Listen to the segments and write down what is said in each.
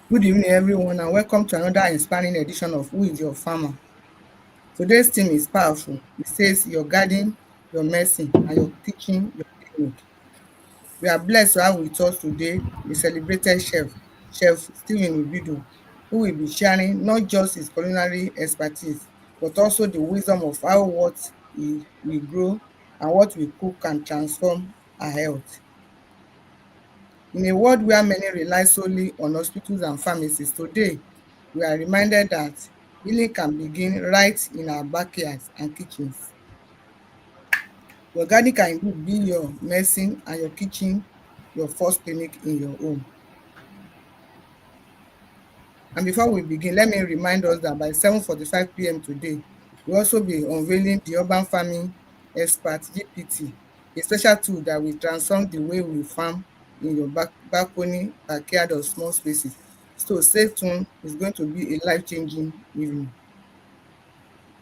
Good evening, everyone, and welcome to another inspiring edition of Who is Your Farmer? Today's theme is powerful. It says your garden, your medicine, and your kitchen, your clinic. We are blessed to have with us today a celebrated chef, Chef Stephen Ubido, who will be sharing not just his culinary expertise, but also the wisdom of how what we grow and what we cook can transform our health. In a world where many rely solely on hospitals and pharmacies, today we are reminded that healing can begin right in our backyards and kitchens. Your garden can indeed be your medicine and your kitchen your first clinic in your home. And before we begin, let me remind us that by 7:45 p.m. today, we'll also be unveiling the urban farming expert GPT, a special tool that will transform the way we farm in your balcony, backyard, or small spaces. So stay tuned, it's going to be a life-changing evening.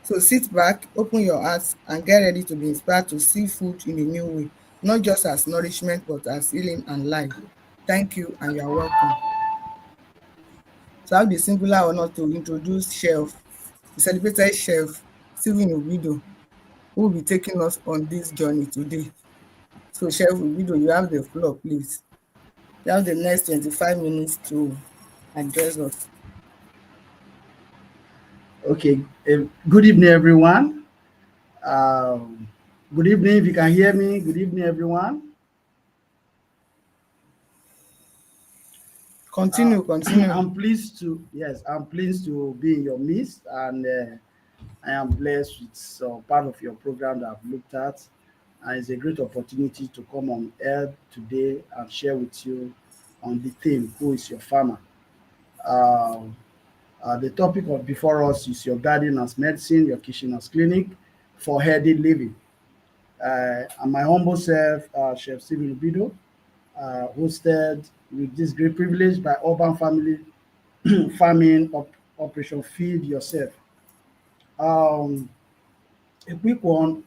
So sit back, open your heart, and get ready to be inspired to see food in a new way, not just as nourishment, but as healing and life. Thank you, and you are welcome. So I have the singular honor to introduce the celebrated chef, Stephen Obido, who will be taking us on this journey today. So Chef Obido, you have the floor, please. You have the next 25 minutes to address us. Okay, good evening, everyone. Um, Good evening, if you can hear me. Good evening, everyone. Uh, Continue. I'm pleased to be in your midst, and I am blessed with some part of your program that I've looked at. And it's a great opportunity to come on air today and share with you on the theme, Who is Your Farmer? Uh, the topic of before us is your garden as medicine, your kitchen as clinic for healthy living. And my humble self, Chef Stephen Ubido, hosted with this great privilege by Urban Family Farming Operation Feed Yourself. Um, a quick one.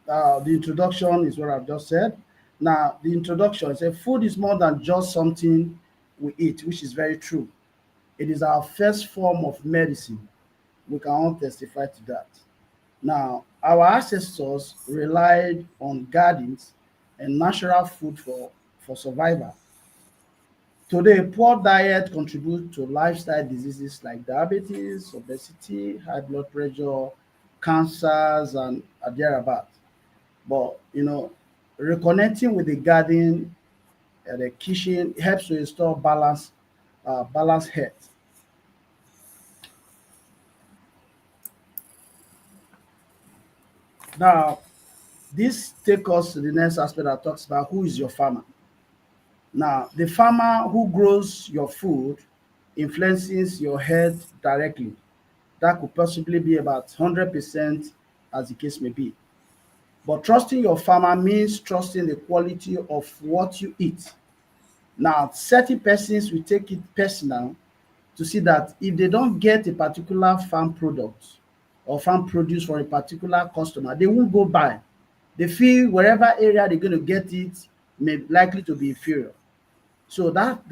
The introduction is what I've just said. Now, the introduction is food is more than just something we eat, which is very true. It is our first form of medicine. We can all testify to that. Now, our ancestors relied on gardens and natural food for survival. Today, poor diet contributes to lifestyle diseases like diabetes, obesity, high blood pressure, cancers, and thereabouts. But reconnecting with the garden and the kitchen helps to restore balance health. Now, this takes us to the next aspect that talks about who is your farmer. Now, the farmer who grows your food influences your health directly. That could possibly be about 100%, as the case may be. But trusting your farmer means trusting the quality of what you eat. Now, certain persons will take it personal to see that if they don't get a particular farm product or farm produce from a particular customer, they won't go buy. They feel wherever area they're going to get it may likely to be inferior. So that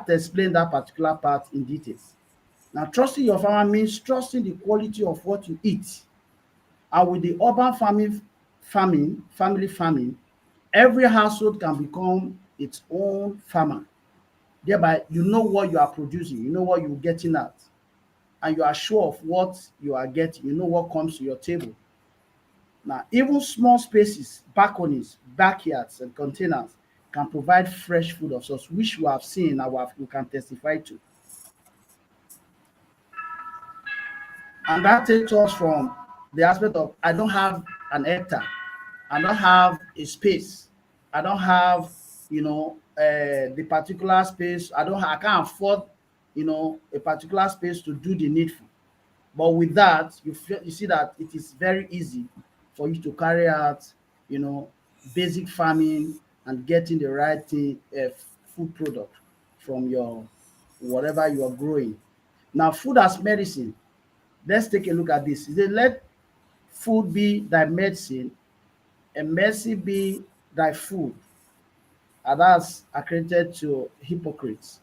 explains that particular part in details. Now, trusting your farmer means trusting the quality of what you eat. And with the urban family farming, every household can become its own farmer. Thereby, you know what you are producing, you know what you're getting at, and you are sure of what you are getting, you know what comes to your table. Now, even small spaces, balconies, backyards, and containers can provide fresh food of sorts, which we have seen and we can testify to. And that takes us from the aspect of I don't have an hectare, I don't have a space, I don't have, the particular space, I can't afford, a particular space to do the needful. But with that, you see that it is very easy for you to carry out, you know, basic farming and getting the right thing, food product from your whatever you are growing. Now, food as medicine. Let's take a look at this. It says, let food be thy medicine, and mercy be thy food. And that's accredited to hypocrites.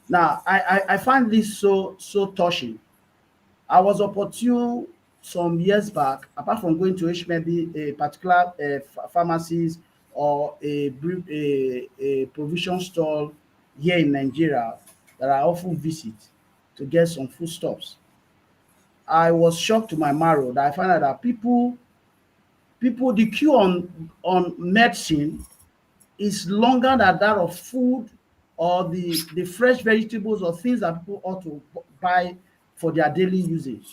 Now, I find this so touching. I was opportune some years back, apart from going to maybe a particular pharmacies or a provision store here in Nigeria that I often visit to get some foodstuffs. I was shocked to my marrow that I found out that people the queue on medicine is longer than that of food or the fresh vegetables or things that people ought to buy for their daily usage.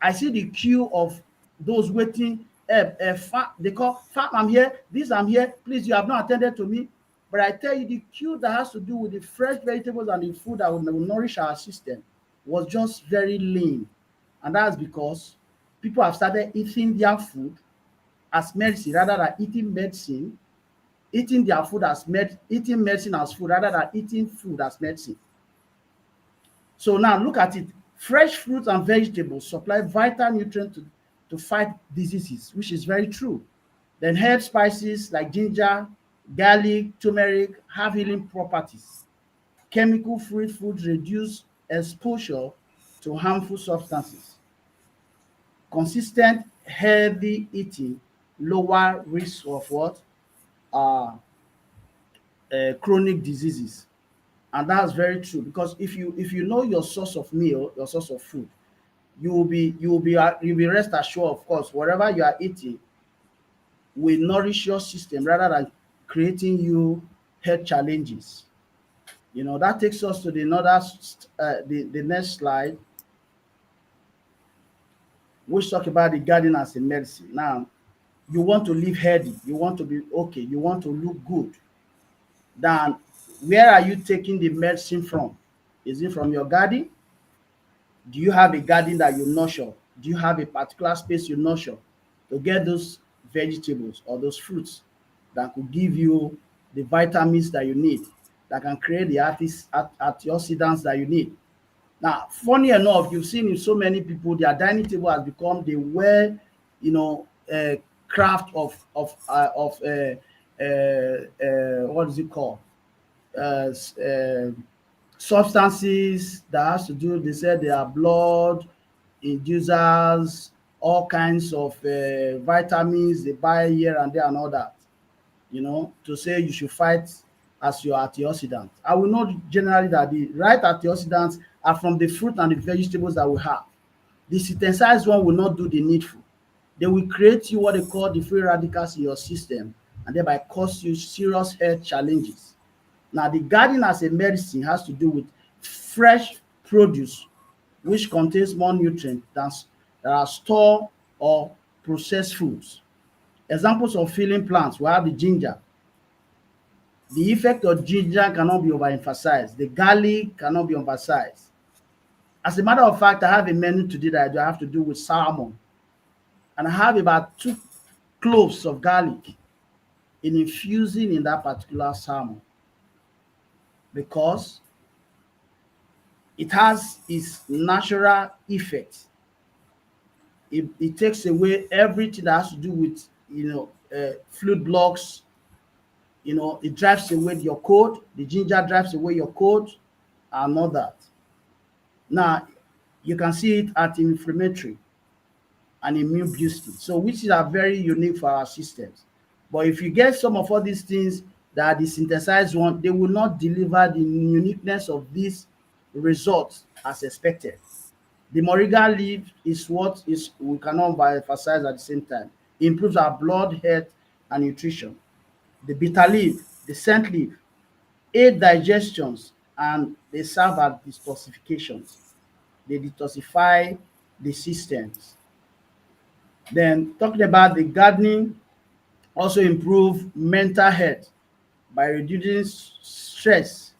I see the queue of those waiting. They call, "Fam, I'm here. This, I'm here. Please, you have not attended to me." But I tell you, the queue that has to do with the fresh vegetables and the food that will nourish our system was just very lean. And that's because people have started eating their food as medicine rather than eating medicine, eating their food as eating medicine as food rather than eating food as medicine. So now look at it. Fresh fruits and vegetables supply vital nutrients to fight diseases, which is very true. Then herb spices like ginger, garlic, turmeric have healing properties. Chemical-free foods reduce exposure to harmful substances. Consistent, healthy eating lower risk of what? Uh, Chronic diseases. And that's very true because if you know your source of meal, your source of food, you'll be rest assured, of course, whatever you are eating will nourish your system rather than creating you health challenges. That takes us to the next slide, which talk about the garden as a medicine. Now, you want to live healthy, you want to be okay, you want to look good. Then where are you taking the medicine from? Is it from your garden? Do you have a garden that you nurture? Do you have a particular space you nurture to get those vegetables or those fruits that could give you the vitamins that you need, that can create the antioxidants that you need? Now, funny enough, you've seen in so many people, their dining table has become the well, craft of what is it called? Uh, s- uh, Substances that has to do, they said they are blood inducers, all kinds of vitamins they buy here and there and all that, to say you should fight as your antioxidant. I will know generally that the right antioxidants are from the fruit and the vegetables that we have. The synthesized one will not do the needful. They will create you what they call the free radicals in your system and thereby cause you serious health challenges. Now, the garden as a medicine has to do with fresh produce which contains more nutrients that are stored or processed foods. Examples of healing plants, we have the ginger. The effect of ginger cannot be overemphasized. The garlic cannot be emphasized. As a matter of fact, I have a menu today that I have to do with salmon, and I have about 2 cloves of garlic in infusing in that particular salmon because it has its natural effect. It takes away everything that has to do with fluid blocks. It drives away your cold. The ginger drives away your cold and all that. Now, you can see it at inflammatory and immune boosting, so which are very unique for our systems. But if you get some of all these things that are the synthesized one, they will not deliver the uniqueness of these results as expected. The moringa leaf is what is we cannot emphasize at the same time. It improves our blood health and nutrition. The bitter leaf, the scent leaf, aid digestions and they serve as detoxifications. They detoxify the systems. Then talking about the gardening also improve mental health by reducing stress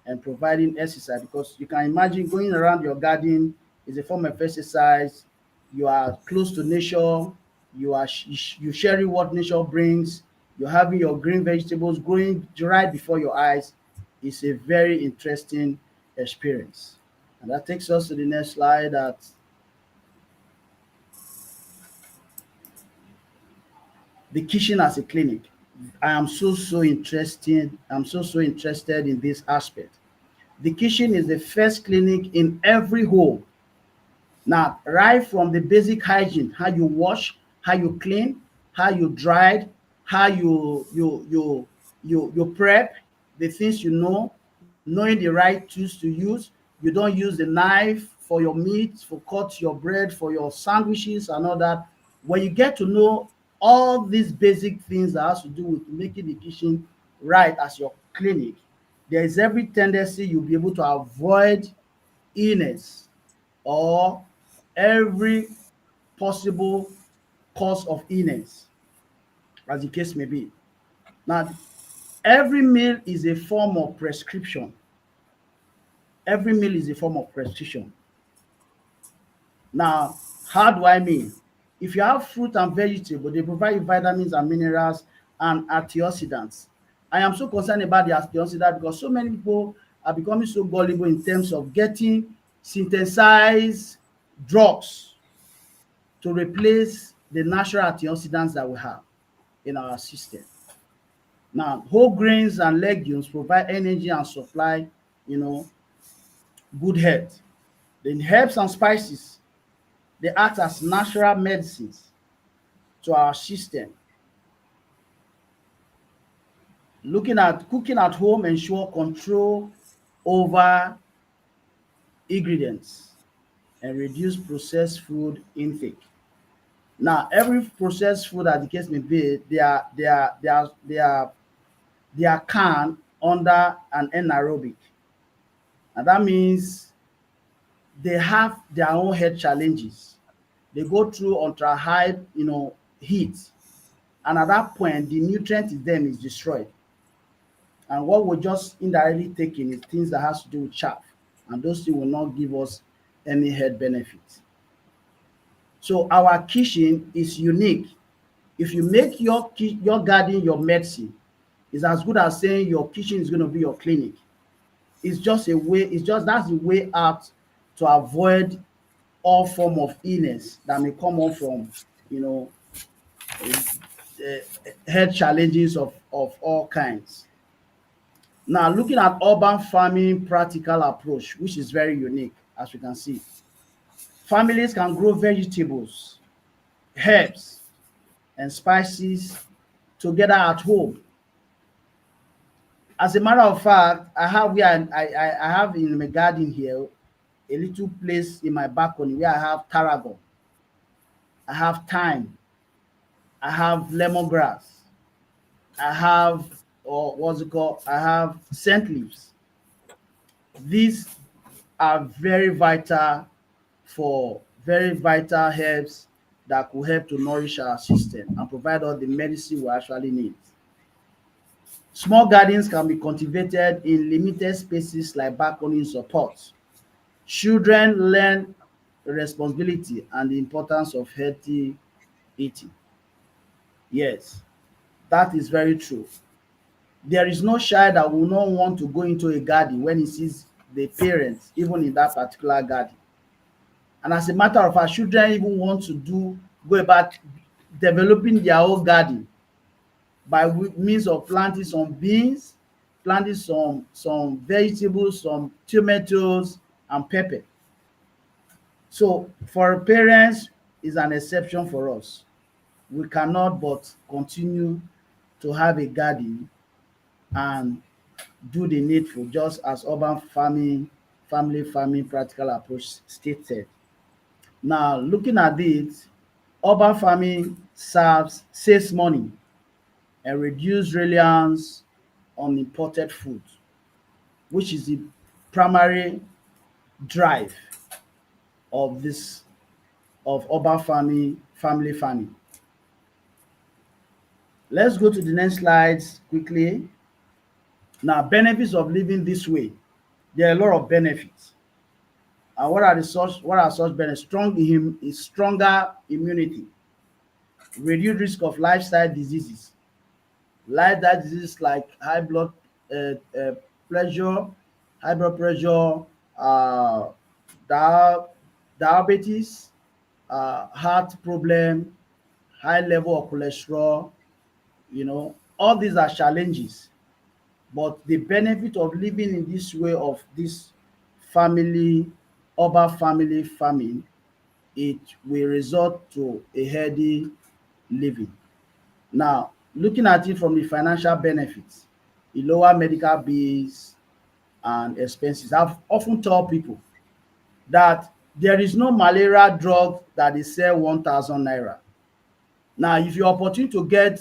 and providing exercise, because you can imagine going around your garden is a form of exercise. You are close to nature. You sharing what nature brings. You're having your green vegetables growing right before your eyes. It's a very interesting experience. And that takes us to the next slide, that the kitchen as a clinic. I am so interested in this aspect. The kitchen is the first clinic in every home. Now, right from the basic hygiene, how you wash, how you clean, how you dried, how you prep, the things you know, knowing the right tools to use. You don't use the knife for your meat, for cut your bread, for your sandwiches and all that. When you get to know all these basic things that has to do with making the kitchen right as your clinic, there is every tendency you'll be able to avoid illness or every possible cause of illness, as the case may be. Now, every meal is a form of prescription. Every meal is a form of prescription. Now, how do I mean? If you have fruit and vegetable, they provide you vitamins and minerals and antioxidants. I am so concerned about the antioxidant because so many people are becoming so gullible in terms of getting synthesized drugs to replace the natural antioxidants that we have in our system. Now, whole grains and legumes provide energy and supply, you know, good health. Then herbs and spices, they act as natural medicines to our system. Looking at cooking at home ensure control over ingredients and reduce processed food intake. Now, every processed food, as the case may be, they are canned under an anaerobic, and that means they have their own health challenges. They go through ultra high, heat, and at that point, the nutrient in them is destroyed. And what we're just indirectly taking is things that has to do with chaff, and those things will not give us any health benefits. So our kitchen is unique. If you make your garden your medicine, it's as good as saying your kitchen is going to be your clinic. It's just a way. It's just that's the way out to avoid all form of illness that may come on from you know health challenges of all kinds. Now, looking at urban farming practical approach, which is very unique, as we can see, families can grow vegetables, herbs, and spices together at home. As a matter of fact, I have where I have in my garden here a little place in my balcony where I have tarragon, I have thyme, I have lemongrass, I have, or what's it called? I have scent leaves. These are very vital herbs that could help to nourish our system and provide all the medicine we actually need. Small gardens can be cultivated in limited spaces like balconies or pots. Children learn responsibility and the importance of healthy eating. Yes, that is very true. There is no child that will not want to go into a garden when he sees the parents, even in that particular garden. And as a matter of fact, children even want to go about developing their own garden by means of planting some beans, planting some vegetables, some tomatoes and pepper. So for parents is an exception for us. We cannot but continue to have a garden and do the needful, just as urban farming, family farming practical approach stated. Now, looking at it, urban farming saves money and reduce reliance on imported food, which is the primary drive of this of urban farming, family farming. Let's go to the next slides quickly. Now, benefits of living this way. There are a lot of benefits. And what are such benefits? Stronger immunity, reduced risk of lifestyle diseases. Lifestyle diseases like uh, uh, pressure, high blood pressure, uh, dia- diabetes, heart problem, high level of cholesterol. All these are challenges But the benefit of living in this way of this family, urban family farming, it will result to a healthy living. Now, looking at it from the financial benefits, e lower medical bills and expenses. I've often tell people that there is no malaria drug that dey sell 1,000 naira. Now, if your opportunity to get,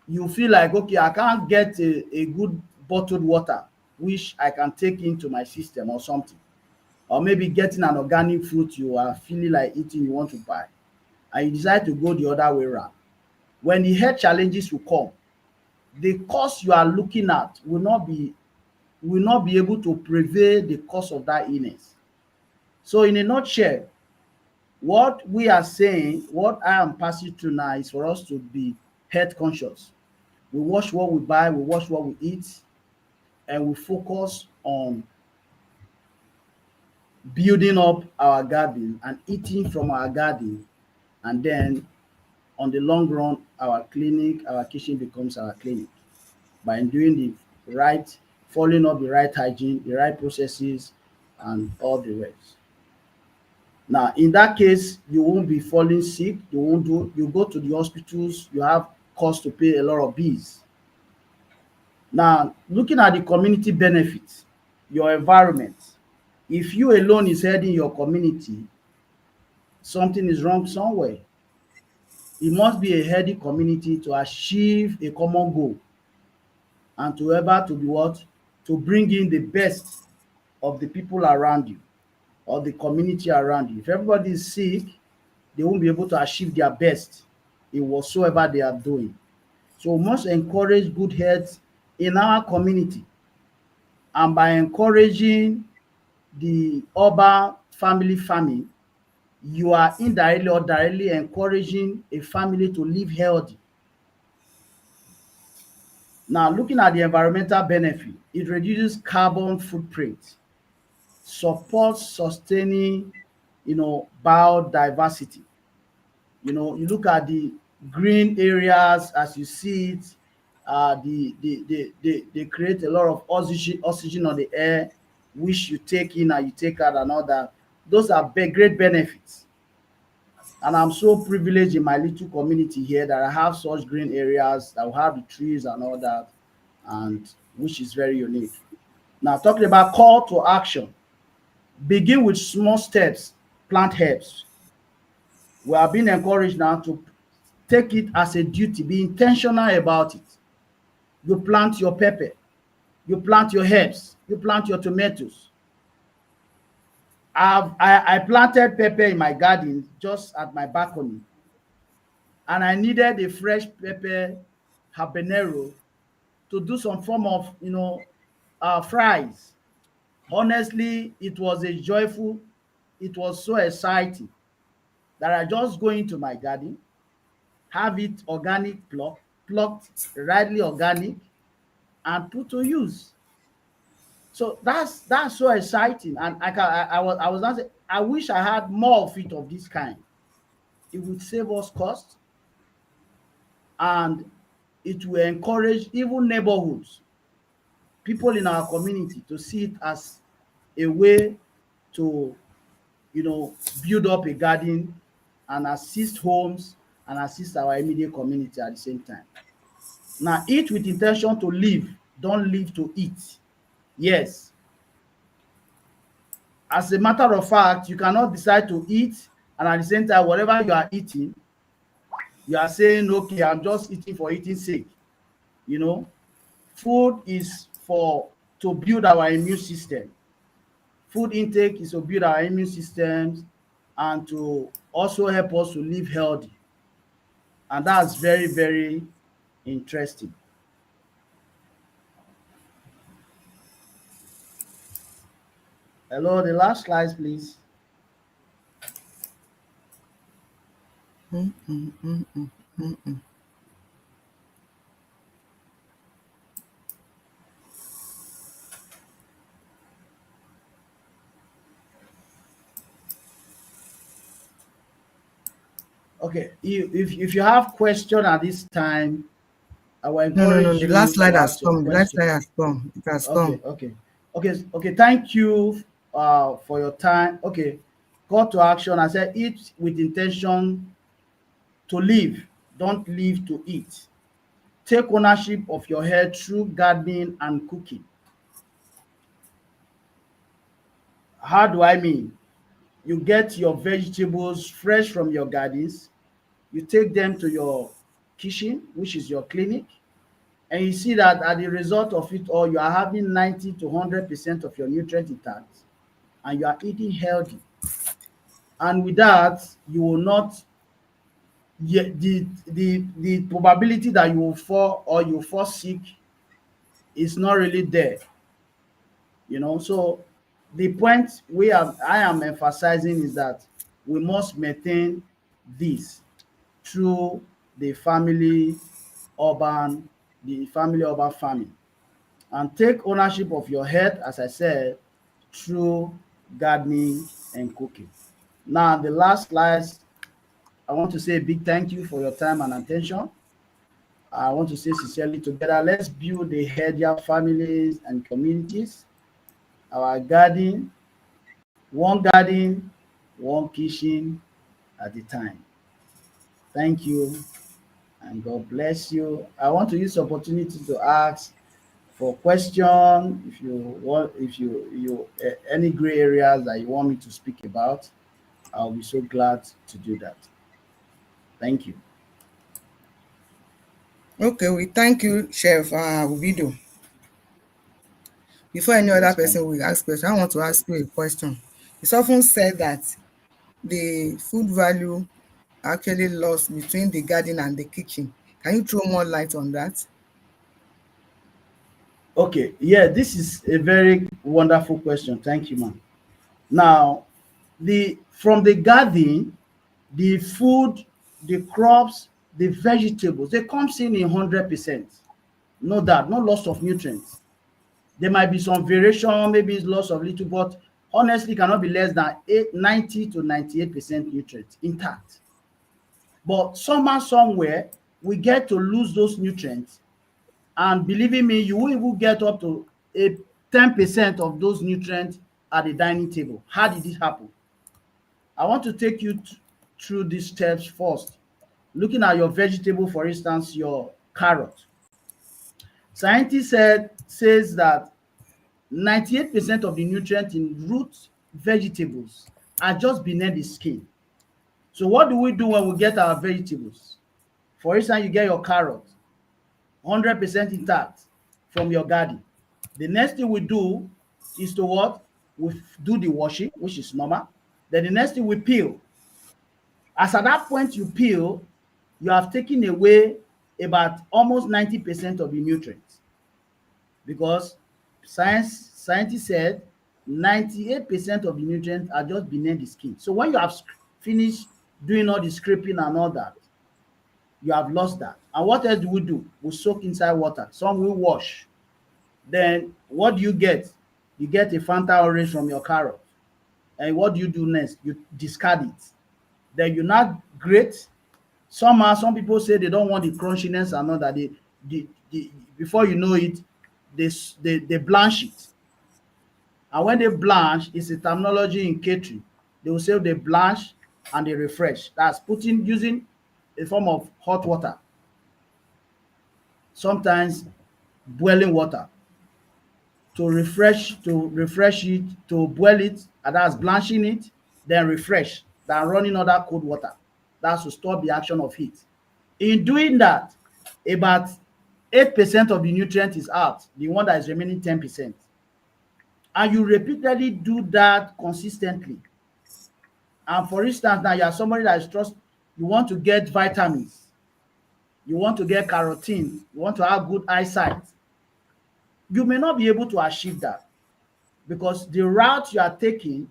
you feel like, okay, I can't get a good bottled water which I can take into my system or something, or maybe getting an organic fruit you are feeling like eating, you want to buy, and you decide to go the other way round. When the health challenges will come, the cost you are looking at will not be able to prevail the cost of that illness. So in a nutshell, what we are saying, what I am passing through now is for us to be health conscious. We watch what we buy, we watch what we eat, and we focus on building up our garden and eating from our garden. And then on the long run, our clinic, our kitchen becomes our clinic by doing the right, following up the right hygiene, the right processes, and all the rest. Now, in that case, you won't be falling sick. You won't do. You go to the hospitals. You have cost to pay a lot of bills. Now, looking at the community benefits, your environment. If you alone is heading your community, something is wrong somewhere. It must be a healthy community to achieve a common goal and to ever to be what? To bring in the best of the people around you or the community around you. If everybody is sick, they won't be able to achieve their best in whatsoever they are doing. So we must encourage good health in our community, and by encouraging the urban family farming, you are indirectly or directly encouraging a family to live healthy. Now, looking at the environmental benefit, it reduces carbon footprint, supports sustaining, biodiversity. You look at the green areas as you see it, they create a lot of oxygen on the air, which you take in and you take out and all that. Those are great benefits. And I'm so privileged in my little community here that I have such green areas, that will have the trees and all that, and which is very unique. Now, talking about call to action, begin with small steps, plant herbs. We are being encouraged now to take it as a duty, be intentional about it. You plant your pepper, you plant your herbs, you plant your tomatoes. I planted pepper in my garden just at my balcony, and I needed a fresh pepper habanero to do some form of fries. Honestly, it was a joyful, it was so exciting that I just go into my garden, have it organic plucked rightly organic, and put to use. So that's so exciting, and I was not say, I wish I had more of it of this kind. It would save us cost, and it will encourage even neighborhoods, people in our community, to see it as a way to build up a garden and assist homes and assist our immediate community at the same time. Now, eat with intention to live, don't live to eat. Yes, as a matter of fact, you cannot decide to eat, and at the same time, whatever you are eating, you are saying, okay, I'm just eating for eating sake. You know, food is for to build our immune system. Food intake is to build our immune systems and to also help us to live healthy. And that's very, very interesting. Hello, the last slide, please. Okay, if you have question at this time, I will No, no, no. encourage The last you slide to has ask your come. The last question. slide has come. It has Okay, come. okay, okay. Thank you for your time. Okay, call to action. I said eat with intention to live. Don't live to eat. Take ownership of your health through gardening and cooking. How do I mean? You get your vegetables fresh from your gardens, you take them to your kitchen, which is your clinic, and you see that at the result of it all, you are having 90 to 100% of your nutrient intact and you are eating healthy. And with that, you will not, the probability that you will fall or you fall sick is not really there. So the point I am emphasizing is that we must maintain this through the urban family urban farming, and take ownership of your health, as I said, through gardening and cooking. Now the last slides, I want to say a big thank you for your time and attention. I want to say sincerely, together let's build the healthier families and communities. Our garden, one kitchen at a time. Thank you and God bless you. I want to use the opportunity to ask for question. If you want, if you any gray areas that you want me to speak about, I'll be so glad to do that. Thank you. Okay, we thank you, Chef Ubido. Before any other Yes, ma'am. person will ask question, I want to ask you a question. It's often said that the food value actually lost between the garden and the kitchen. Can you throw more light on that? Okay. Yeah, this is a very wonderful question. Thank you, ma'am. Now, the from the garden, the food, the crops, the vegetables, they comes in 100%. No doubt, no loss of nutrients. There might be some variation, maybe it's loss of little, but honestly cannot be less than 90 to 98% nutrients intact. But somehow, somewhere, we get to lose those nutrients. And believing me, you will even get up to a 10% of those nutrients at the dining table. How did it happen? I want to take you through these steps first. Looking at your vegetable, for instance, your carrot. Scientists says that 98% of the nutrients in root vegetables are just beneath the skin. So what do we do when we get our vegetables? For instance, you get your carrot, 100% intact from your garden. The next thing we do is to what? We do the washing, which is normal. Then the next thing we peel. As at that point you peel, you have taken away about almost 90% of the nutrients, because scientists said 98% of the nutrients are just beneath the skin. So when you have finished doing all the scraping and all that, you have lost that. And what else do? We soak inside water. Some will wash. Then what do you get? You get a Fanta orange from your carrot. And what do you do next? You discard it. Then you not grate. Some people say they don't want the crunchiness and all that. They before you know it, they blanch it. And when they blanch, it's a terminology in catering. They will say they blanch and they refresh. That's putting using a form of hot water, sometimes boiling water, to refresh it, to boil it, and that's blanching it, then refresh, than running under cold water. That's to stop the action of heat. In doing that, about 8% of the nutrient is out, the one that is remaining 10%. And you repeatedly do that consistently. And for instance, now you are somebody that is you want to get vitamins, you want to get carotene, you want to have good eyesight. You may not be able to achieve that, because the route you are taking,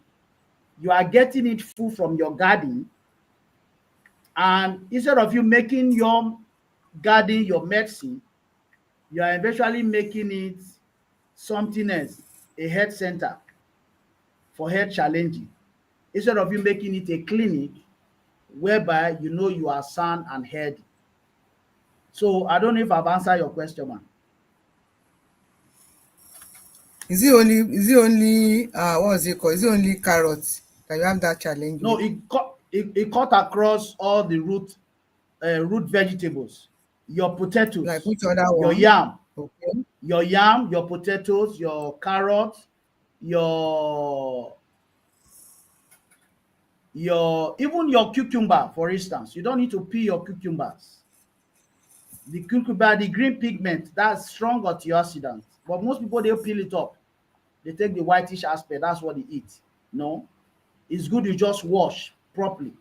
you are getting it full from your garden, and instead of you making your garden your medicine, you are eventually making it something else, a health center for health challenges, instead of you making it a clinic whereby you know you are sound and healthy. So I don't know if I've answered your question, man. Is it only what was it called? Is it only carrots that you have that challenge No, with? it cut across all the root vegetables, your Like potatoes, which other your one? yam, Okay. your potatoes, your carrots, your even your cucumber, for instance. You don't need to peel your cucumbers. The cucumber, the green pigment, that's strong antioxidant. But most people they peel it up. They take the whitish aspect. That's what they eat. No, it's good you just wash properly.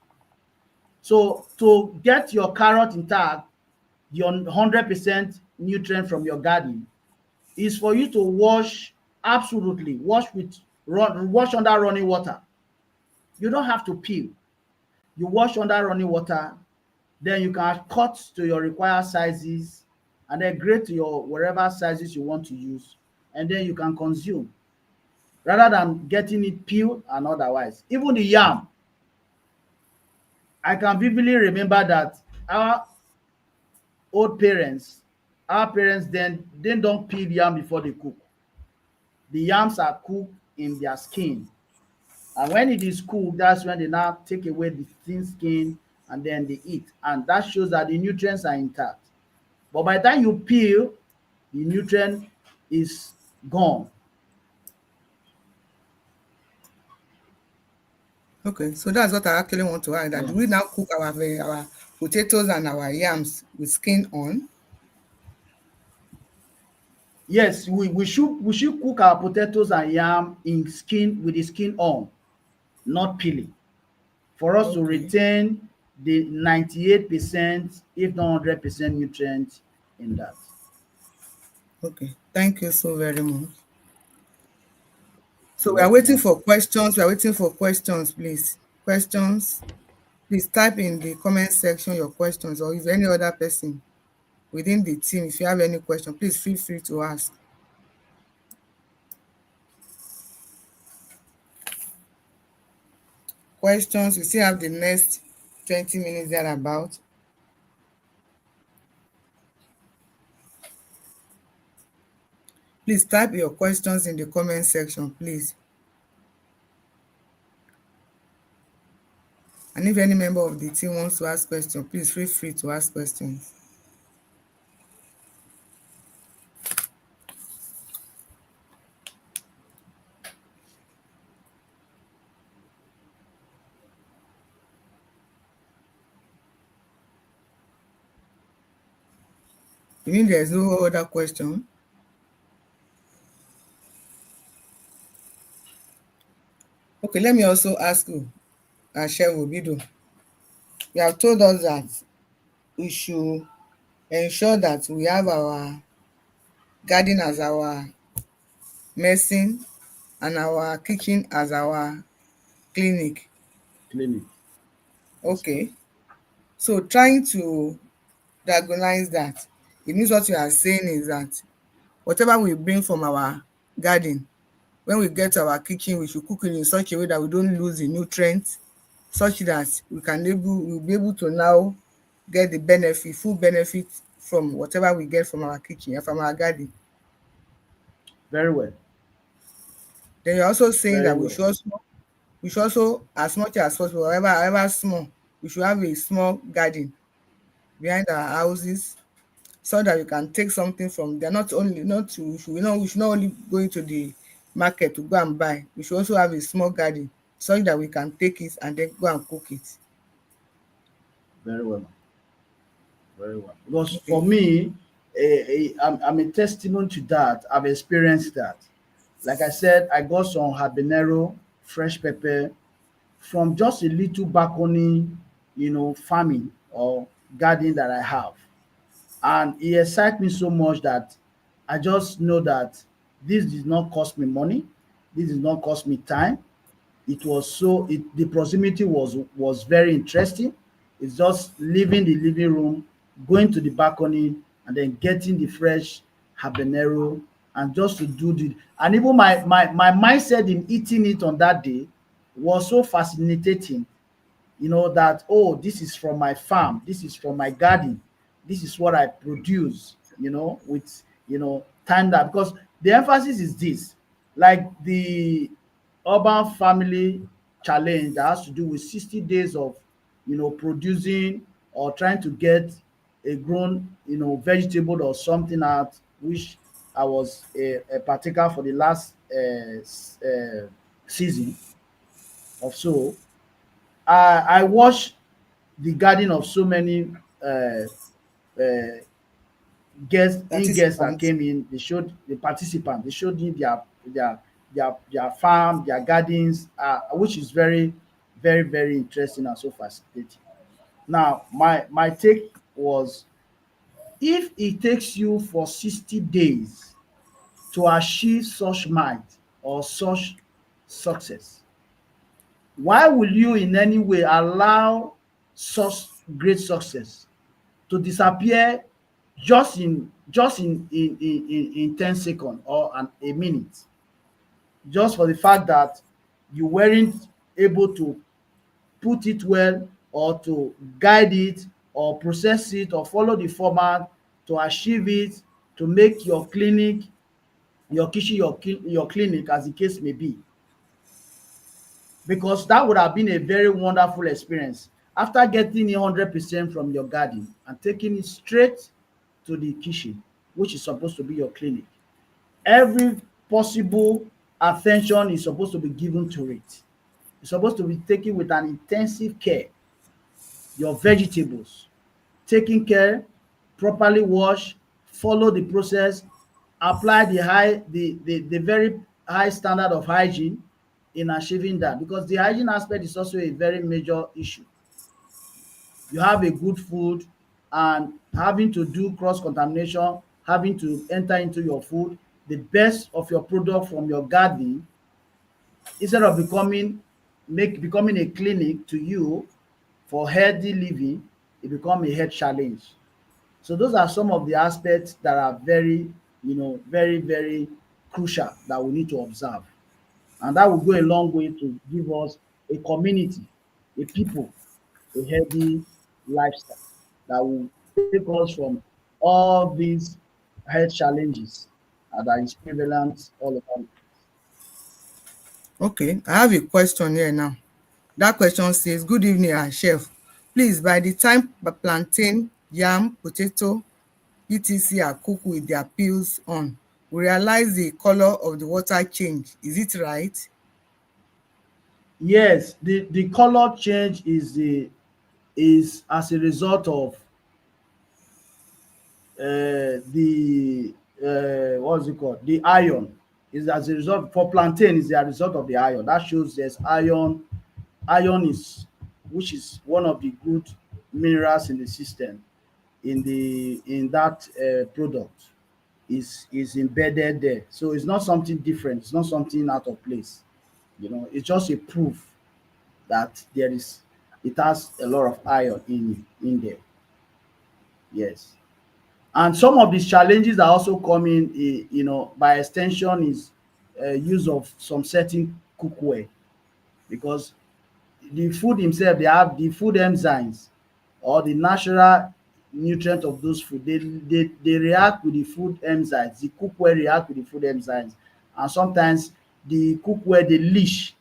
So to get your carrot intact, your 100% nutrient from your garden is for you to wash, absolutely wash with wash under running water. You don't have to peel. You wash under running water, then you can cut to your required sizes and then grade to your wherever sizes you want to use, and then you can consume rather than getting it peeled and otherwise. Even the yam, I can vividly remember that our old parents, our parents then they don't peel yam before they cook. The yams are cooked in their skin, and when it is cooked, that's when they now take away the thin skin and then they eat, and that shows that the nutrients are intact. But by the time you peel, the nutrient is gone. Okay. So that's what I actually want to add. That Yeah. do we now cook our potatoes and our yams with skin on? Yes, we should cook our potatoes and yam in skin with the skin on, not peeling, for us to Okay. retain the 98%, if not 100% nutrients in that. Okay. Thank you so very much. So You're we are welcome, waiting man. for questions. We are waiting for questions, please. Questions. Please type in the comment section your questions, or if any other person within the team, if you have any question, please feel free to ask. Questions. We still have the next 20 minutes thereabout. Please type your questions in the comment section, please. And if any member of the team wants to ask questions, please feel free to ask questions. You mean there's no other question? Okay, let me also ask you, Chef Obido. You have told us that we should ensure that we have our garden as our medicine and our kitchen as our clinic. Clinic. Yes, ma'am. Okay. So trying to diagnose that, it means what you are saying is that whatever we bring from our garden, when we get to our kitchen, we should cook it in such a way that we don't lose the nutrients, such that we'll be able to now get the benefit, full benefit from whatever we get from our kitchen and from our garden. Very well. Then you're also saying Very that well. we should also, as much as possible, however small, we should have a small garden behind our houses so that we can take something from there. Not only not to we should not only go into the market to go and buy. We should also have a small garden so that we can take it and then go and cook it. Very well. Very well. Because for Okay. me, I'm a testimony to that. I've experienced that. Like I said, I got some habanero, fresh pepper from just a little balcony, farming or garden that I have. And it excites me so much that I just know that this did not cost me money. This did not cost me time. The proximity was very interesting. It's just leaving the living room, going to the balcony, and then getting the fresh habanero, and just to do the and even my mindset in eating it on that day was so fascinating, that, oh, this is from my farm, this is from my garden, this is what I produce, with time, that because the emphasis is this, like the urban family challenge that has to do with 60 days of producing or trying to get a grown vegetable or something out, which I was a partaker for the last season of so. I watched the garden of so many uh, guests that Participants. came in. They showed the participants. They showed me their farm, their gardens, which is very, very, very interesting and so fascinating. Now, my take was, if it takes you for 60 days to achieve such might or such success, why will you in any way allow such great success to disappear just in 10 seconds or a minute, just for the fact that you weren't able to put it well, or to guide it, or process it, or follow the format to achieve it, to make your clinic, your kitchen, your clinic, as the case may be. Because that would have been a very wonderful experience, after getting it 100% from your garden and taking it straight to the kitchen, which is supposed to be your clinic. Every possible attention is supposed to be given to it. It's supposed to be taken with an intensive care. Your vegetables, taking care, properly wash, follow the process, apply the very high standard of hygiene in achieving that, because the hygiene aspect is also a very major issue. You have a good food, and having to do cross contamination, having to enter into your food, the best of your product from your garden, instead of becoming a clinic to you for healthy living, it become a health challenge. So those are some of the aspects that are very, very, very crucial that we need to observe. And that will go a long way to give us a community, a people, a healthy lifestyle that will take us from all these health challenges that is prevalent all over. Okay, I have a question here now. That question says, good evening, our chef. Please, by the time plantain, yam, potato, etc. are cooked with their peels on, we realize the color of the water change. Is it right? Yes, the color change is as a result of the what's it called, the iron. Is as a result, for plantain, is a result of the iron. That shows there's iron. Iron is, which is one of the good minerals in the system, in that product, is embedded there. So it's not something different, it's not something out of place. It's just a proof that it has a lot of iron in there. Yes. And some of these challenges that also come in, by extension, is use of some certain cookware, because the food himself, they have the food enzymes, or the natural nutrient of those food. They react with the food enzymes. The cookware react with the food enzymes, and sometimes the cookware they leach.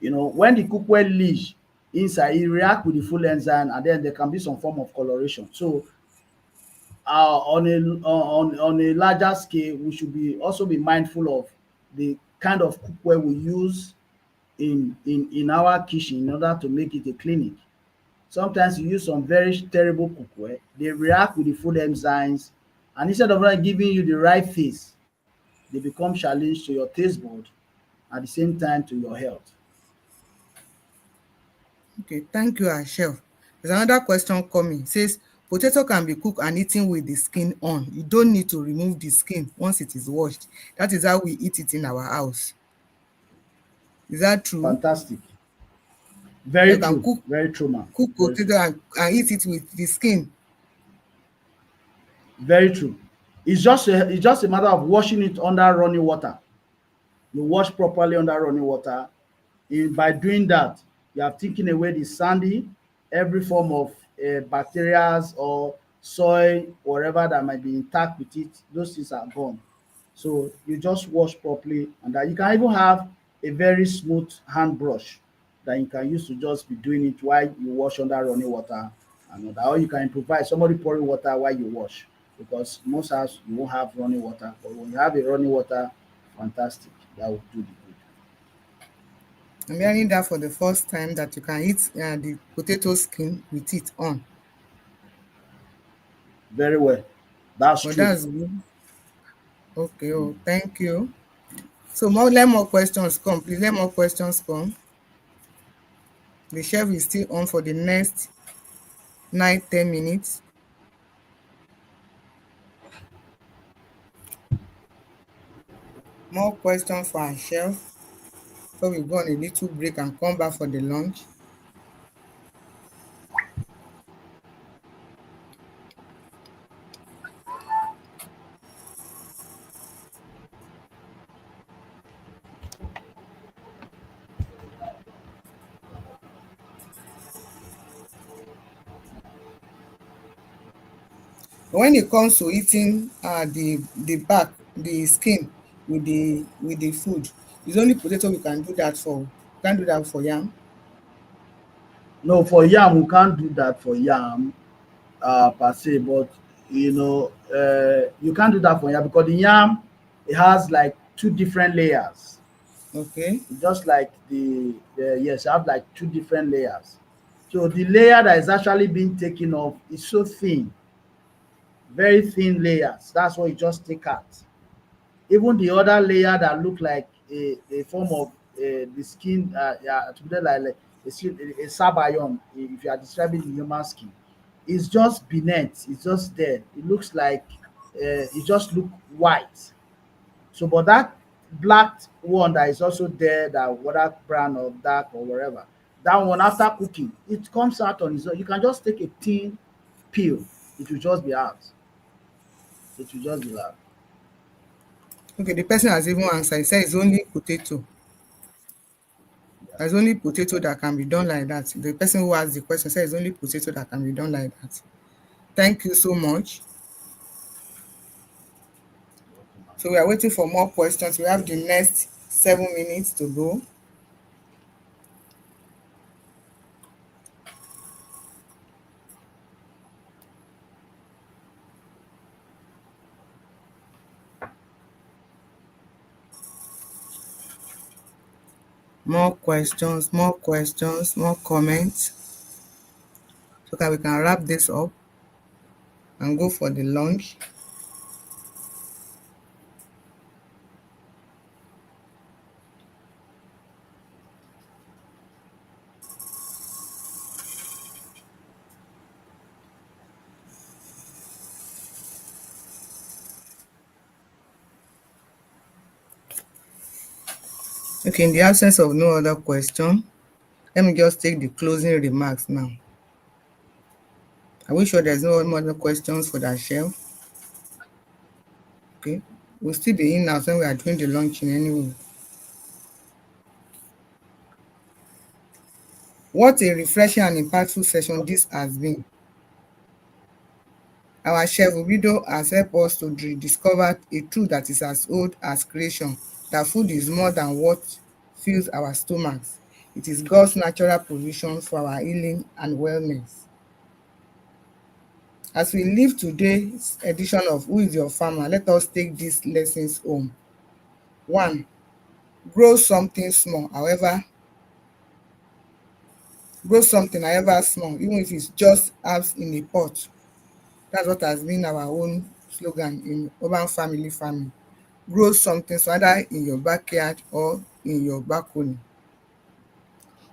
When the cookware leach inside, it react with the food enzyme, and then there can be some form of coloration. So on a larger scale, we should be also be mindful of the kind of cookware we use in our kitchen in order to make it a clinic. Sometimes you use some very terrible cookware, they react with the food enzymes, and instead of giving you the right taste, they become challenge to your taste bud, at the same time to your health. Okay, thank you, our chef. There's another question coming. It says, potato can be cooked and eaten with the skin on. You don't need to remove the skin once it is washed. That is how we eat it in our house. Is that true? Fantastic. You Very can true. cook Very true, man. cook Very true. potato and eat it with the skin. Very true. It's just a matter of washing it under running water. You wash properly under running water. By doing that, you have taken away the sandy, every form of bacteria or soil, whatever that might be intact with it, those things are gone. So you just wash properly, and that you can even have a very smooth hand brush that you can use to just be doing it while you wash under running water and all that. Or you can improvise somebody pouring water while you wash, because most house you won't have running water. But when you have a running water, fantastic. That will do the good. I'm hearing that for the first time, that you can eat the potato skin with it on. Very well. That's But true. that's good. Okay, oh, thank you. So let more questions come, please. Let more questions come. The chef is still on for the next 9, 10 minutes. More questions for our chef. So we go on a little break and come back for the lunch. When it comes to eating the back, the skin with the food, it's only potato we can do that for. We can't do that for yam. No, for yam, we can't do that for yam per se, but you can't do that for yam because the yam, it has like two different layers. Okay. Just like the yes, you have like two different layers. So the layer that is actually being taken off is so thin, very thin layers. That's what you just take out. Even the other layer that look like a form of the skin, to be like a sabayon, if you are describing the human skin, it's just beneath, it's just there. It looks like it just look white. So but that black one that is also there, that whether brown or dark or whatever, that one after cooking it comes out on its own. You can just take a thin peel, it will just be out, it will just be out. Okay, the person has even answered. He said it's only potato. It's only potato that can be done like that. The person who asked the question said it's only potato that can be done like that. Thank you so much. So we are waiting for more questions. We have the next 7 minutes to go. More questions, more questions, more comments. So that we can wrap this up and go for the lunch. Okay, in the absence of no other question, let me just take the closing remarks now. Are we sure there's no other questions for that chef? Okay. We'll still be in now when we are doing the launching anyway. What a refreshing and impactful session this has been. Our chef Obido has helped us to rediscover a truth that is as old as creation, that food is more than what fills our stomachs. It is God's natural provision for our healing and wellness. As we leave today's edition of Who is Your Farmer, let us take these lessons home. 1. Grow something small, however, grow something however small, even if it's just herbs in a pot. That's what has been our own slogan in urban family farming. Grow something, so either in your backyard or in your balcony.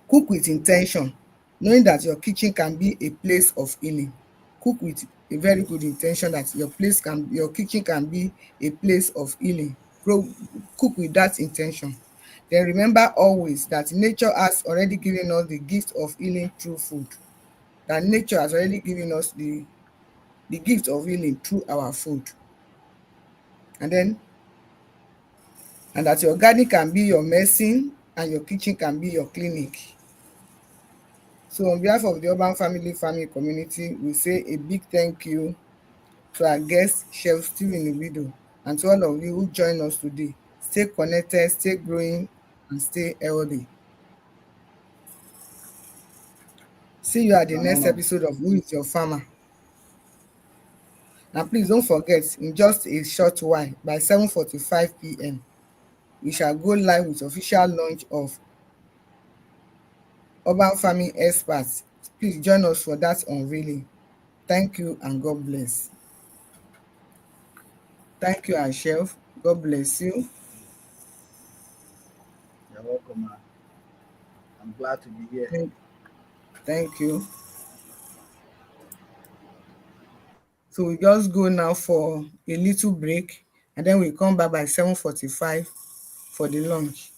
Cook with intention, knowing that your kitchen can be a place of healing. Cook with a very good intention that your kitchen can be a place of healing. Cook with that intention. Then remember always that nature has already given us the gift of healing through food. That nature has already given us the gift of healing through our food. And then and that your garden can be your medicine and your kitchen can be your clinic. So on behalf of the Urban Family Farming community, we say a big thank you to our guest, Chef Steve in the video, and to all of you who joined us today. Stay connected, stay growing, and stay healthy. See you at It's the an next honor. episode of Who is Your Farmer? And please don't forget, in just a short while, by 7:45 p.m., we shall go live with official launch of Urban Farming Experts. Please join us for that unveiling. Thank you and God bless. Thank you, and Chef. God bless you. You're welcome, man. I'm glad to be here. Thank, thank you. So we just go now for a little break, and then we come back by 7:45 for the lunch.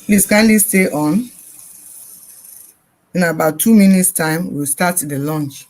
Please kindly stay on. In about 2 minutes' time, we'll start the lunch.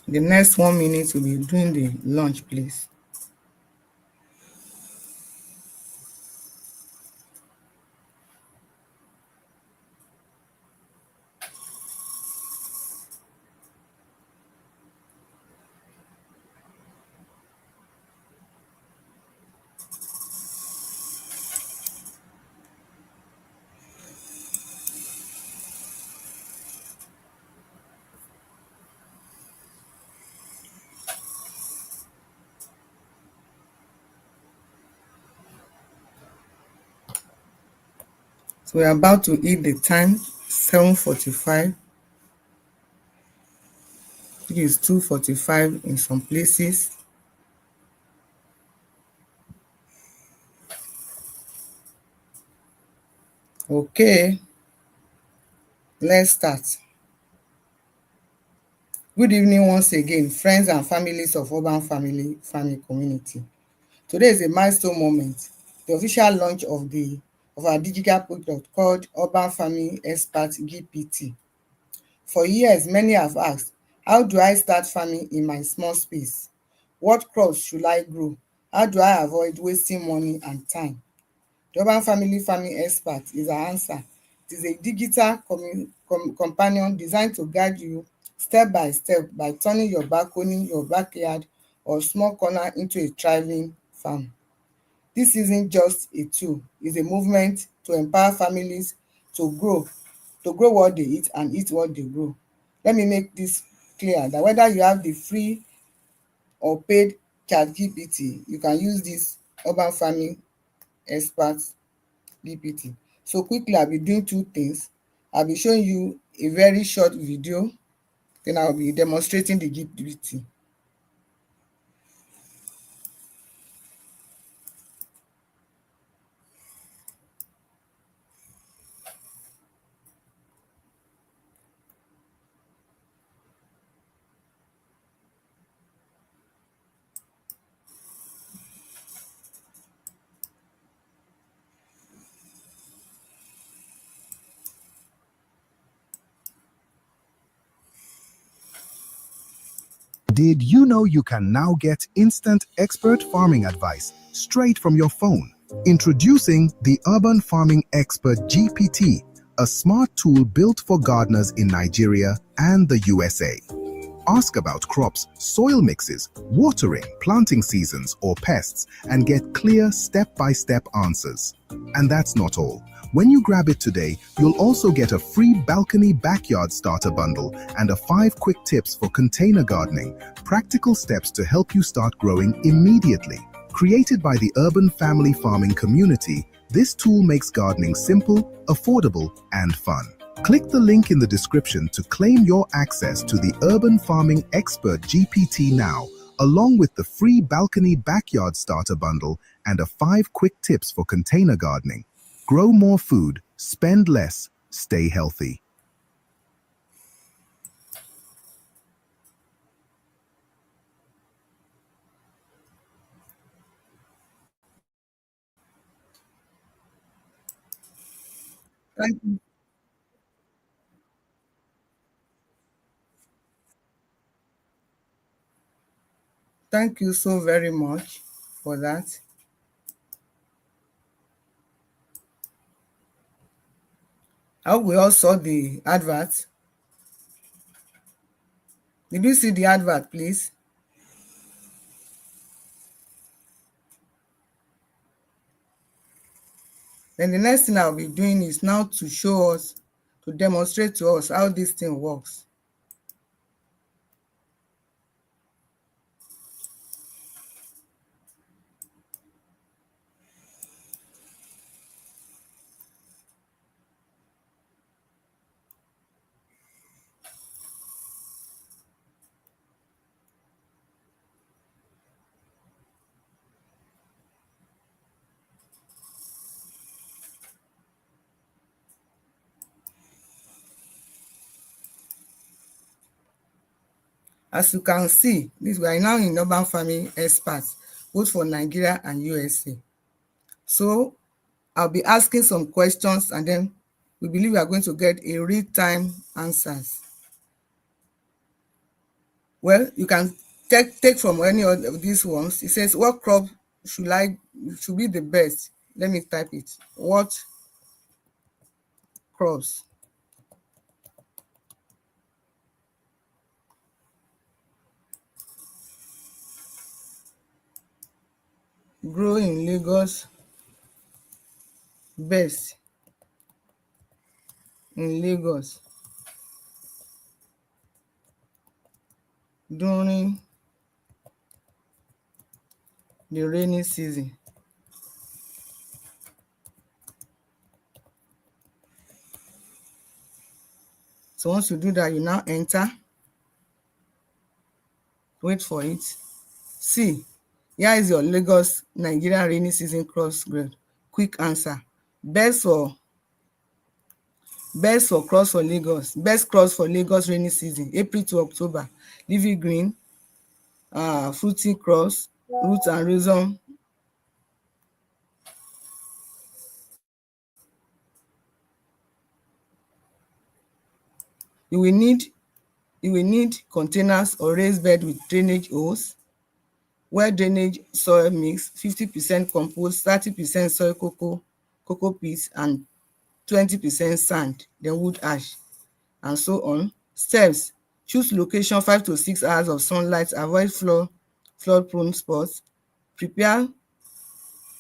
The next 1 minute, we'll be doing the lunch, please. So we're about to eat the time, 7:45. It is 2:45 in some places. Okay, let's start. Good evening once again, friends and families of Urban Family Farming Community. Today is a milestone moment, the official launch of the of our digital product called Urban Farming Expert GPT. For years, many have asked, how do I start farming in my small space? What crops should I grow? How do I avoid wasting money and time? The Urban Family Farming Expert is our answer. It is a digital companion designed to guide you step by step by turning your balcony, your backyard, or small corner into a thriving farm. This isn't just a tool, it's a movement to empower families to grow, to grow what they eat and eat what they grow. Let me make this clear that whether you have the free or paid ChatGPT, you can use this Urban Farming Expert GPT. So quickly, I'll be doing two things. I'll be showing you a very short video, then I'll be demonstrating the GPT. Did you know you can now get instant expert farming advice straight from your phone? Introducing the Urban Farming Expert GPT, a smart tool built for gardeners in Nigeria and the USA. Ask about crops, soil mixes, watering, planting seasons, or pests, and get clear step-by-step answers. And that's not all. When you grab it today, you'll also get a free balcony backyard starter bundle and a 5 quick tips for container gardening, practical steps to help you start growing immediately. Created by the urban family farming community, this tool makes gardening simple, affordable, and fun. Click the link in the description to claim your access to the Urban Farming Expert GPT now, along with the free balcony backyard starter bundle and a 5 quick tips for container gardening. Grow more food, spend less, stay healthy. Thank you. Thank you so very much for that. I hope we all saw the advert. Did you see the advert, please? Then the next thing I'll be doing is now to show us, to demonstrate to us how this thing works. As you can see, this we are now in Urban Farming Experts, both for Nigeria and USA. So I'll be asking some questions and then we believe we are going to get a real-time answers. Well, you can take from any of these ones. It says, what crop should be the best? Let me type it. What crops grow in Lagos best in Lagos during the rainy season? So once you do that, you now enter, wait for it. See, here is your Lagos Nigeria rainy season crops grade. Quick answer. Best for crops for Lagos. Best crops for Lagos rainy season, April to October. Leafy green, fruity crops, root and rhizome You will need containers or raised bed with drainage holes. Well drainage soil mix 50% compost, 30% soil cocoa peat and 20% sand, then wood ash, and so on. Steps: choose location 5 to 6 hours of sunlight, avoid flood prone spots. Prepare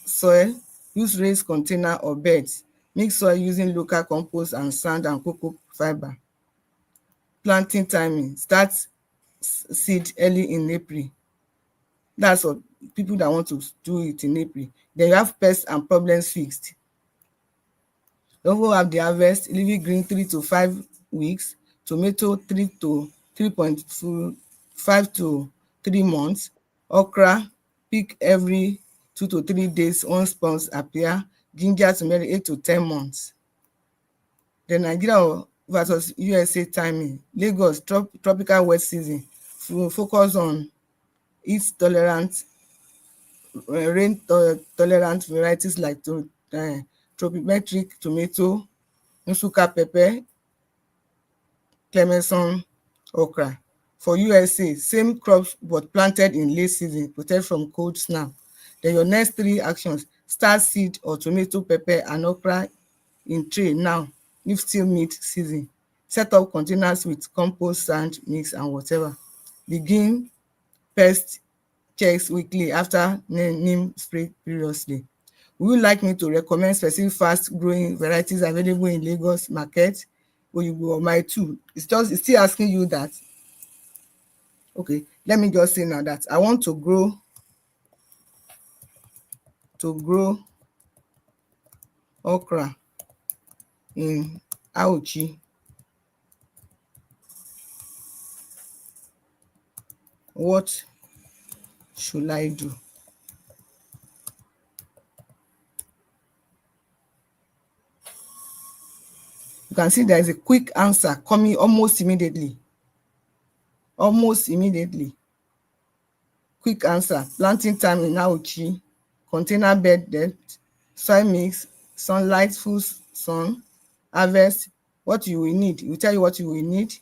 soil, use raised container or beds. Mix soil using local compost and sand and cocoa fibre. Planting timing: start seed early in April. That's for people that want to do it in April. Then you have pests and problems fixed. You also have the harvest: leafy green 3 to 5 weeks, tomato 3 to 3 months, okra pick every 2 to 3 days once spawns appear, ginger turmeric 8 to 10 months. Then Nigeria versus USA timing: Lagos tropical wet season, focus on heat tolerant rain tolerant varieties like tropimetric tomato, Nsukka pepper, Clemenson okra. For USA, same crops but planted in late season, protect from cold snap. Then your next 3 actions: start seed or tomato, pepper and okra in tray now if still mid season. Set up containers with compost, sand mix and whatever. Begin pest checks weekly after neem spray previously. Would you like me to recommend specific fast growing varieties available in Lagos market, Oyigbo or my two? It's still asking you that. Okay, let me just say now that I want to grow okra in Auchi. What should I do? You can see there is a quick answer coming almost immediately. Quick answer: planting time in Auchi, container bed depth, soil mix, sunlight, full sun, harvest. What you will need, it will tell you what you will need.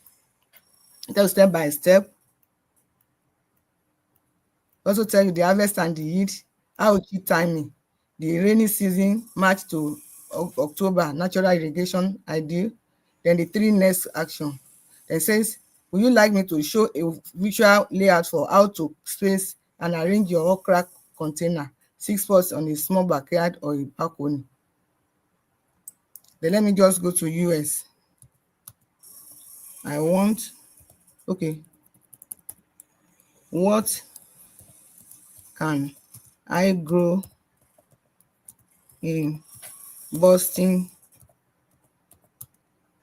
It tells you step by step. Also tell you the harvest and the yield. Auchi timing: the rainy season March to October, natural irrigation ideal. Then the 3 next action. Then it says, would you like me to show a visual layout for how to space and arrange your okra container 6 spots on a small backyard or a balcony? Then let me just go to US. Okay, what can I grow in Boston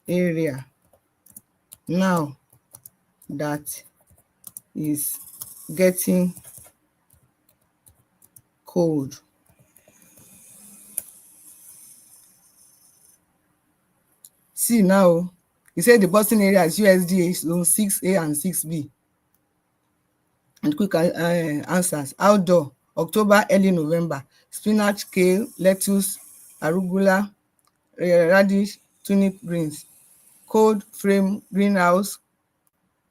area now that is getting cold? See now, he said the Boston area is USDA zone 6A and 6B. And quick answers: outdoor, October, early November. Spinach, kale, lettuce, arugula, radish, turnip greens. Cold frame greenhouse,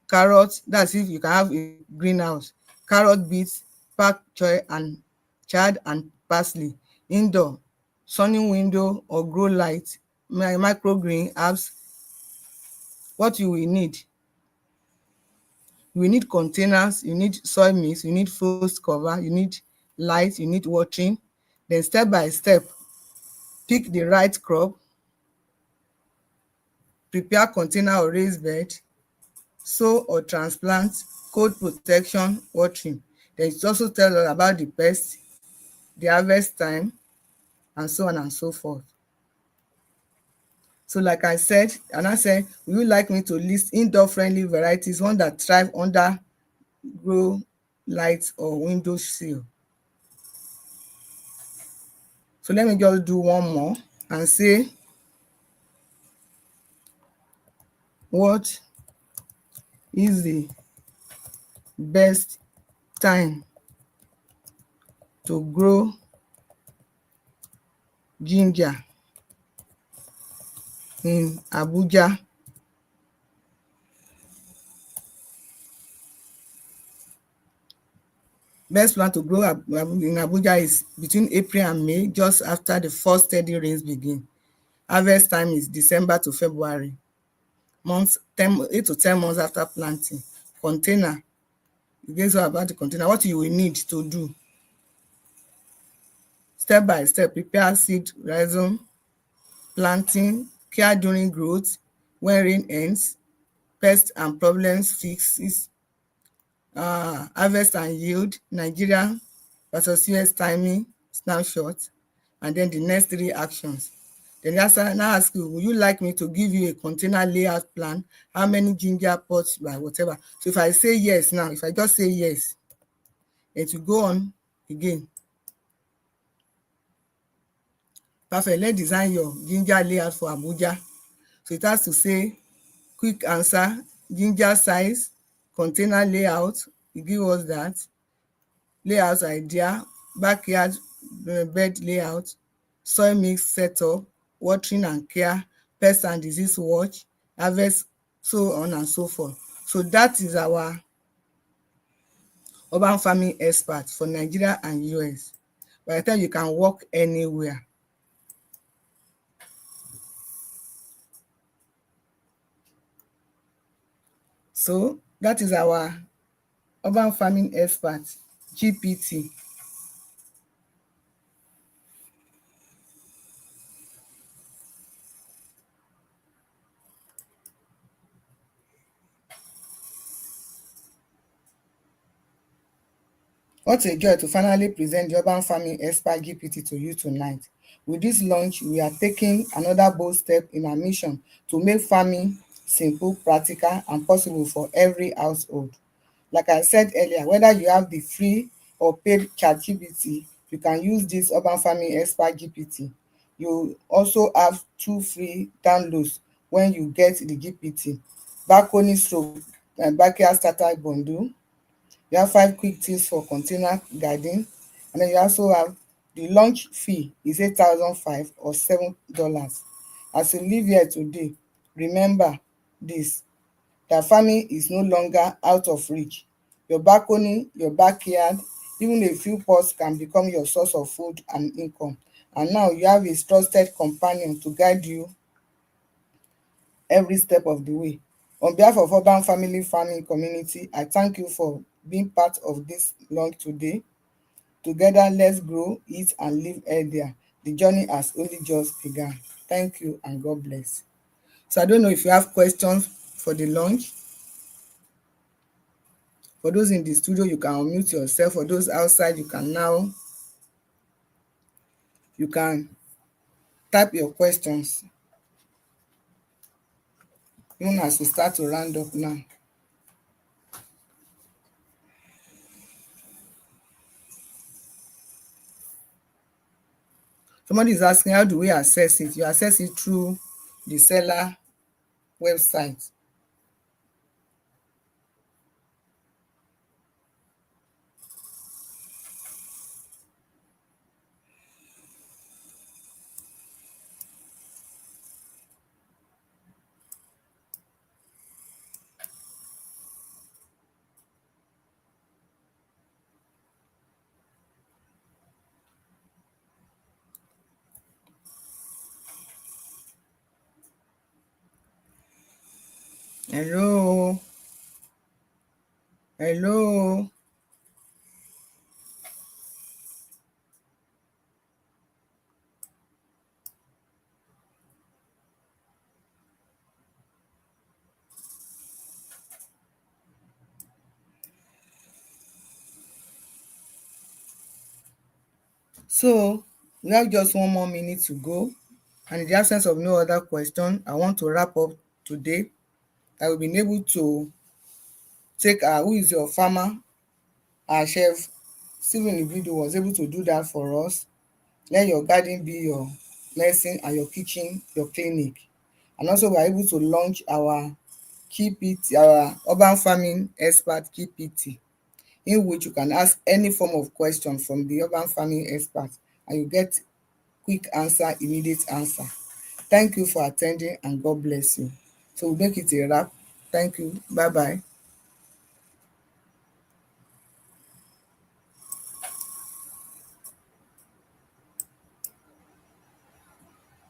carrot, that's if you can have a greenhouse. Carrot, beets, pak choy and chard and parsley. Indoor, sunny window or grow light, microgreen, herbs. What you will need: you will need containers, you need soil mix, you need frost cover, you need light, you need watering. Then step by step, pick the right crop, prepare container or raised bed, sow or transplant, cold protection, watering. Then it also tells us about the pest, the harvest time, and so on and so forth. So like I said, and I said, would you like me to list indoor friendly varieties, one that thrive under grow light or window sill? So let me just do one more and say, what is the best time to grow ginger in Abuja Best plan to grow in Abuja is between April and May, just after the first steady rains begin. Harvest time is December to February, months 8 to 10 months after planting. Container, guess what about the container? What you will need to do step by step: prepare seed rhizome, planting, care during growth, when rain ends, pest and problems fixes, harvest and yield, Nigeria versus US timing snapshot, and then the next 3 actions. Then now ask you, would you like me to give you a container layout plan? How many ginger pots by whatever? So if I say yes now, if I just say yes, it will go on again. Perfect. Let's design your ginger layout for Abuja. So it has to say quick answer, ginger size, container layout. You give us that. Layout idea, backyard bed layout, soil mix setup, watering and care, pest and disease watch, harvest, so on and so forth. So that is our urban farming expert for Nigeria and US. By the time you can work anywhere. So that is our urban farming expert, GPT. What a joy to finally present the urban farming expert GPT to you tonight. With this launch, we are taking another bold step in our mission to make farming simple, practical, and possible for every household. Like I said earlier, whether you have the free or paid ChatGPT, you can use this urban farming expert GPT. You also have 2 free downloads when you get the GPT. Balcony stroke backyard starter bundle. You have 5 quick tips for container garden, and then you also have the launch fee is 8,005 or $7. As you leave here today, remember this: that farming is no longer out of reach. Your balcony, your backyard, even a few pots can become your source of food and income. And now you have a trusted companion to guide you every step of the way. On behalf of Urban Family Farming Community, I thank you for being part of this launch today. Together, let's grow, eat, and live healthier. The journey has only just begun. Thank you and God bless. So I don't know if you have questions for the launch. For those in the studio, you can unmute yourself. For those outside, you can type your questions. Even as we start to round up now. Somebody is asking, how do we access it? You access it through the seller website. Hello. Hello. So we have just 1 more minute to go. And in the absence of no other question, I want to wrap up today. I will be able to take who is your farmer, our chef Stephen Ibido was able to do that for us. Let your garden be your medicine and your kitchen your clinic. And also we are able to launch our GPT, our urban farming expert GPT, in which you can ask any form of question from the urban farming expert and you get quick answer, immediate answer. Thank you for attending and God bless you. So we'll make it a wrap. Thank you. Bye bye.